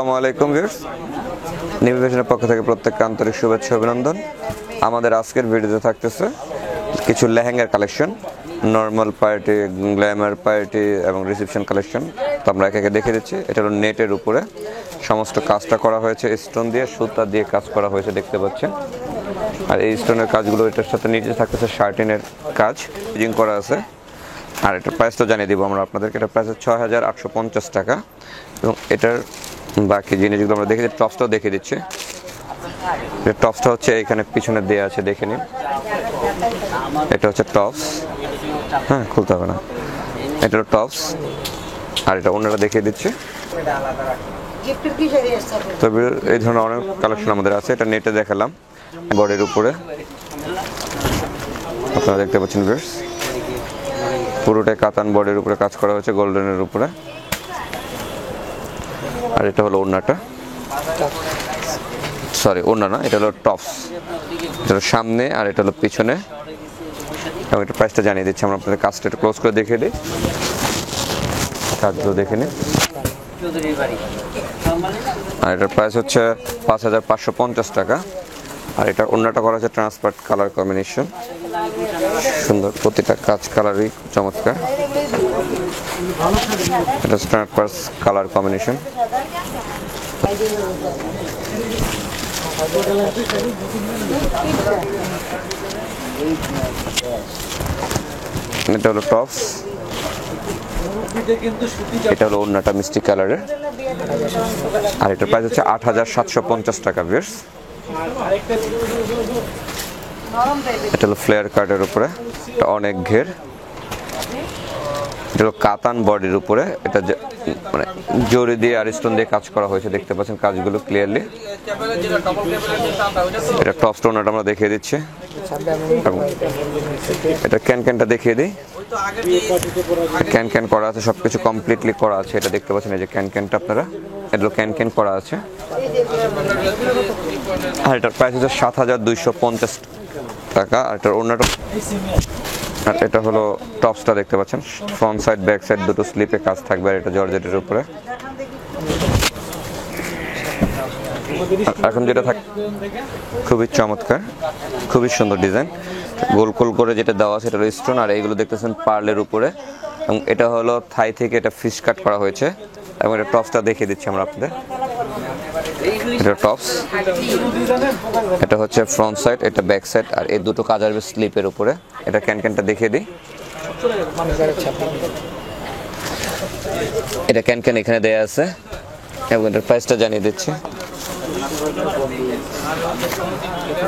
আসসালামু আলাইকুম viewers, new ভিশনের পক্ষ থেকে প্রত্যেককে আন্তরিক শুভেচ্ছা অভিনন্দন। আমাদের আজকের ভিডিওতে থাকতেছে কিছু লেহেঙ্গার collection, normal party, glamour party এবং রিসেপশন কালেকশন। তো আমরা একে দেখে দিচ্ছি। এটা হলো নেটের উপরে সমস্ত কাজটা করা হয়েছে, স্টোন দিয়ে সুতা দিয়ে কাজ করা হয়েছে দেখতে পাচ্ছেন। আর এই স্টোনের কাজগুলো এটার সাথে নিচে থাকতেছে শার্টিনের কাজ ফিটিং করা আছে। আর এটার প্রাইসটা জানিয়ে দিব আমরা আপনাদেরকে। এটার প্রাইস ৬,৮৫০ টাকা। এবং এটার বাকি জিনিসগুলো আমরা দেখে দিচ্ছি, টপসটাও দেখে দিচ্ছি। টপসটা হচ্ছে এখানে পিছনে দেওয়া আছে, দেখে নিন। এটা হচ্ছে টপস, হ্যাঁ খুলতে হবে না। এটা হলো টপস, আর এটা অন্যটা দেখিয়ে দিচ্ছি। তবে এই ধরনের অনেক কালেকশন আমাদের আছে। এটা নেটে দেখালাম, বডির উপরে আপনারা দেখতে পাচ্ছেন ভিউয়ার্স, পুরোটাই কাতান বডির উপরে কাজ করা হয়েছে গোল্ডেনের উপরে। আর এটা হলো ওড়নাটা, সরি ওড়না না, এটা হলো টপস। এটা হলো সামনে আর এটা হলো পিছনে। এবং এটা প্রাইসটা জানিয়ে দিচ্ছি আমরা আপনাদের। কাজটা একটু ক্লোজ করে দেখে দিই, কাজগুলো দেখে নিই। আর এটার প্রাইস হচ্ছে ৫,৫৫০ টাকা। আর এটা ওড়নাটা করা হচ্ছে ট্রান্সপারেন্ট কালার কম্বিনেশন, সুন্দর, প্রতিটা কাজ কালারই চমৎকার। এটা ট্রান্সপারেন্ট কালার কম্বিনেশন। এটা হলো টপস, এটা হলো ওড়নাটা মিষ্টি কালারের। আর এটার প্রাইস হচ্ছে ৮,৭৫০ টাকা ভিউয়ার্স। এটা হলো ফ্লেয়ার কার্ডের উপরে, এটা অনেক ঘের। এটা হলো কাতান বডির উপরে, এটা মানে জরি দিয়ে আর স্টোন দিয়ে কাজ করা হয়েছে দেখতে পাচ্ছেন কাজগুলো ক্লিয়ারলি। এটা টপ স্টোনটা আমরা দেখিয়ে দিচ্ছি। এটা ক্যানটা দেখিয়ে দিই। ক্যান করা আছে, সবকিছু কমপ্লিটলি করা আছে। এটা দেখতে পাচ্ছেন, এই যে ক্যানটা আপনারা, এটা ক্যান করা আছে। আর এটার প্রাইস হচ্ছে ৭,২৫০ টাকা। আর এটার ওড়নাটা, আর এটা হলো টপসটা দেখতে পাচ্ছেন, ফ্রন্ট সাইড ব্যাক সাইড দুটো স্লিপে কাজ থাকবে। আর এটা জর্জেটের উপরে। এখন যেটা থাক, খুবই চমৎকার, খুবই সুন্দর ডিজাইন, গোল গোল করে যেটা দেওয়া আছে এটা হলো স্টোন। আর এইগুলো দেখতেছেন পার্লের উপরে। এবং এটা হলো থাই থেকে এটা ফিশ কাট করা হয়েছে। এবং এটা টপসটা দেখিয়ে দিচ্ছি আমরা আপনাদের। এটা টপস, এটা হচ্ছে ফ্রন্ট সাইড, এটা ব্যাক সাইড। আর এই দুটো কাজ আসবে স্লিপের উপরে। এটা ক্যানটা দেখিয়ে দিই। এটা ক্যান এখানে দেয়া আছে। এবং এটার প্রাইসটা জানিয়ে দিচ্ছি।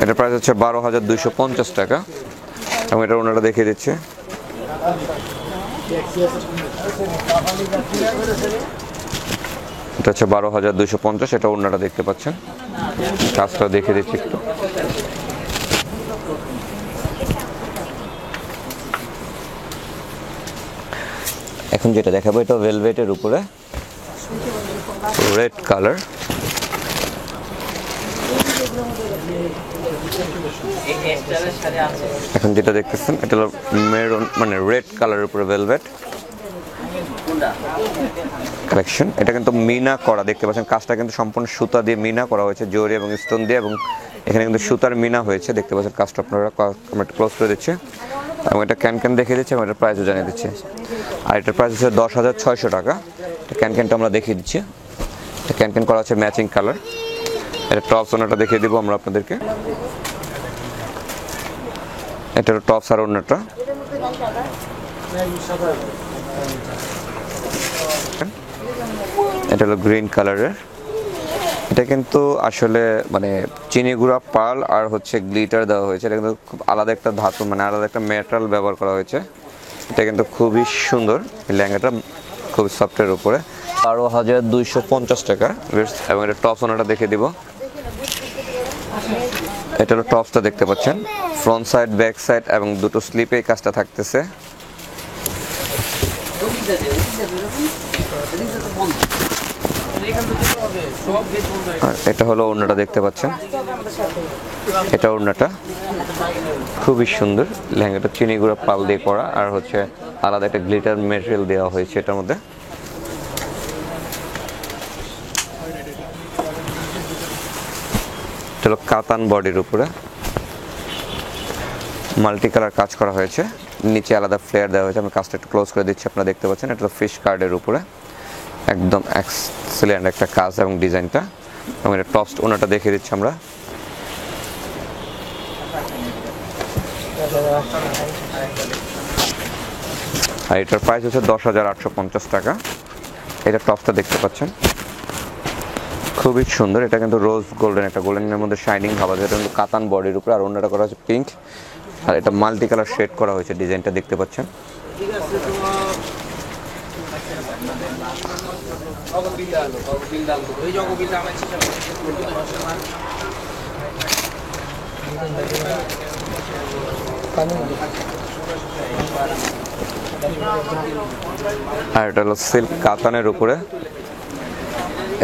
এটার প্রাইস হচ্ছে ১২,২৫০ টাকা। এবং এটা ওনারা দেখিয়ে দিচ্ছে। এটা হচ্ছে ১২,২৫০। এটা ওনারা দেখতে পাচ্ছেন, কাজটা দেখিয়ে দিচ্ছি একটু। এখন যেটা দেখাবো, এটা ভেলভেটের উপরে রেড কালার। এখন যেটা দেখতেছেন এটা হলো মেরুন, মানে রেড কালারের উপরে ভেলভেট কালেকশন। এটা কিন্তু মিনা করা দেখতে পাচ্ছেন, কাজটা কিন্তু সম্পূর্ণ সুতা দিয়ে মিনা করা হয়েছে, জরি এবং স্টোন দিয়ে। এবং এখানে কিন্তু সুতার মিনা হয়েছে দেখতে পাচ্ছেন। কাজটা আপনারা আমরা ক্লোজ করে দিচ্ছি। এবং এটা ক্যান দেখে দিচ্ছি এবং এটার প্রাইসও জানিয়ে দিচ্ছি। আর এটার প্রাইস হচ্ছে ১০,৬০০ টাকা। ক্যানটা আমরা দেখিয়ে দিচ্ছি। এটা ক্যান করা হচ্ছে ম্যাচিং কালার। এটা টপস ওনাটা দেখিয়ে দিব আমরা আপনাদেরকে। এটা হলো টপস আর ওনাটা। এটা হলো গ্রিন কালারের। এটা কিন্তু আসলে মানে চিনি গুঁড়া পার্ল আর হচ্ছে গ্লিটার দেওয়া হয়েছে। এটা কিন্তু খুব আলাদা একটা ধাতু, মানে আলাদা একটা মেটাল ব্যবহার করা হয়েছে। এটা কিন্তু খুবই সুন্দর, লেহেঙ্গাটা খুবই সফটের উপরে। ১২,২৫০ টাকা। এবং এটা টপস ওনাটা দেখে দিব। এটা হলো টপসটা দেখতে পাচ্ছেন, ফ্রন্ট সাইড ব্যাক সাইড এবং দুটো স্লিপে কাজটা থাকতেছে। আর এটা হলো ওড়নাটা দেখতে পাচ্ছেন, এটা ওড়নাটা খুবই সুন্দর। লেহেঙ্গাটা চিনি গুঁড়া পাল দিয়ে করা, আর হচ্ছে আলাদা একটা গ্লিটার মেটেরিয়াল দেওয়া হয়েছে এটার মধ্যে। হলো কাতান বডির উপরে মাল্টি কালার কাজ করা হয়েছে, নিচে আলাদা ফ্লেয়ার দেওয়া হয়েছে। আমি কাজটা একটু ক্লোজ করে দিচ্ছি, আপনারা দেখতে পাচ্ছেন। এটা হলো ফিশ কার্ডের উপরে একদম এক্সেলেন্ট একটা কাজ এবং ডিজাইনটা। এবং এটা টপস ওনাটা দেখিয়ে দিচ্ছি আমরা। আর এটার প্রাইস হচ্ছে 10,850 টাকা। এটা টপসটা দেখতে পাচ্ছেন, খুবই সুন্দর। এটা কিন্তু রোজ গোল্ডেন, একটা গোল্ডেনের মধ্যে শাইনিং ভাব আছে। এটা কিন্তু কাতান বডির উপরে, আর অন্যটা করা হচ্ছে পিঙ্ক, আর এটা মাল্টি কালার শেড করা হয়েছে। ডিজাইনটা দেখতে পাচ্ছেন। আর এটা হলো সিল্ক কাতানের উপরে,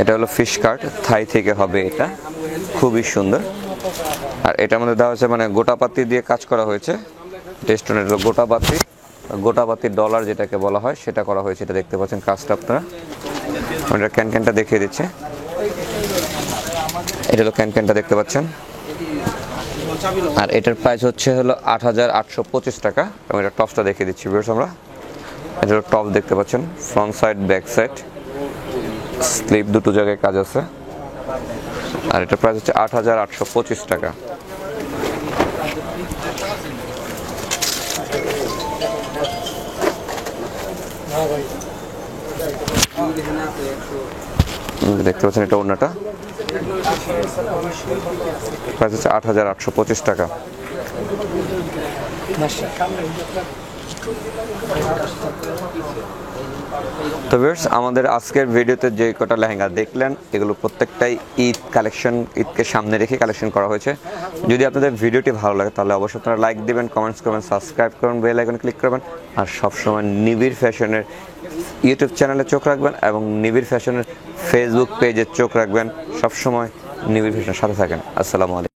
এটা হলো ফিশ কাট, থাই থেকে হবে। এটা খুবই সুন্দর। আর এটার মধ্যে দেওয়া হচ্ছে মানে গোটাপাতি দিয়ে কাজ করা হয়েছে। টেস্টনের গোটাপাতি ডলার যেটাকে বলা হয় সেটা করা হয়েছে। এটা দেখতে পাচ্ছেন কাজটা আপনারা। এটা ক্যানক্যানটা দেখিয়ে দিচ্ছে। এটা হলো ক্যানক্যানটা দেখতে পাচ্ছেন। আর এটার প্রাইস হচ্ছে হলো 8,825 টাকা। এবং এটা টপসটা দেখিয়ে দিচ্ছি ভিউয়ার্স আমরা। এটা হলো টপ দেখতে পাচ্ছেন, front side back side slip দুটো জায়গায় কাজ আছে। আর এটার প্রাইস হচ্ছে 8,825 টাকা। দেখতে পাচ্ছেন এটা ওড়নাটা, প্রাইস হচ্ছে 8,825 টাকা। তো ভিউয়ার্স, আমাদের আজকের ভিডিওতে যে কটা লেহেঙ্গা দেখলেন এগুলো প্রত্যেকটাই ঈদ কালেকশন, ঈদকে সামনে রেখে কালেকশন করা হয়েছে। যদি আপনাদের ভিডিওটি ভালো লাগে তাহলে অবশ্যই আপনারা লাইক দিবেন, কমেন্টস করবেন, সাবস্ক্রাইব করবেন, বেল আইকনে ক্লিক করবেন। আর সবসময় নিবিড় ফ্যাশনের ইউটিউব চ্যানেলে চোখ রাখবেন এবং নিবিড় ফ্যাশনের ফেসবুক পেজে চোখ রাখবেন। সবসময় নিবিড় ফ্যাশনের সাথে থাকেন। আসসালামু আলাইকুম।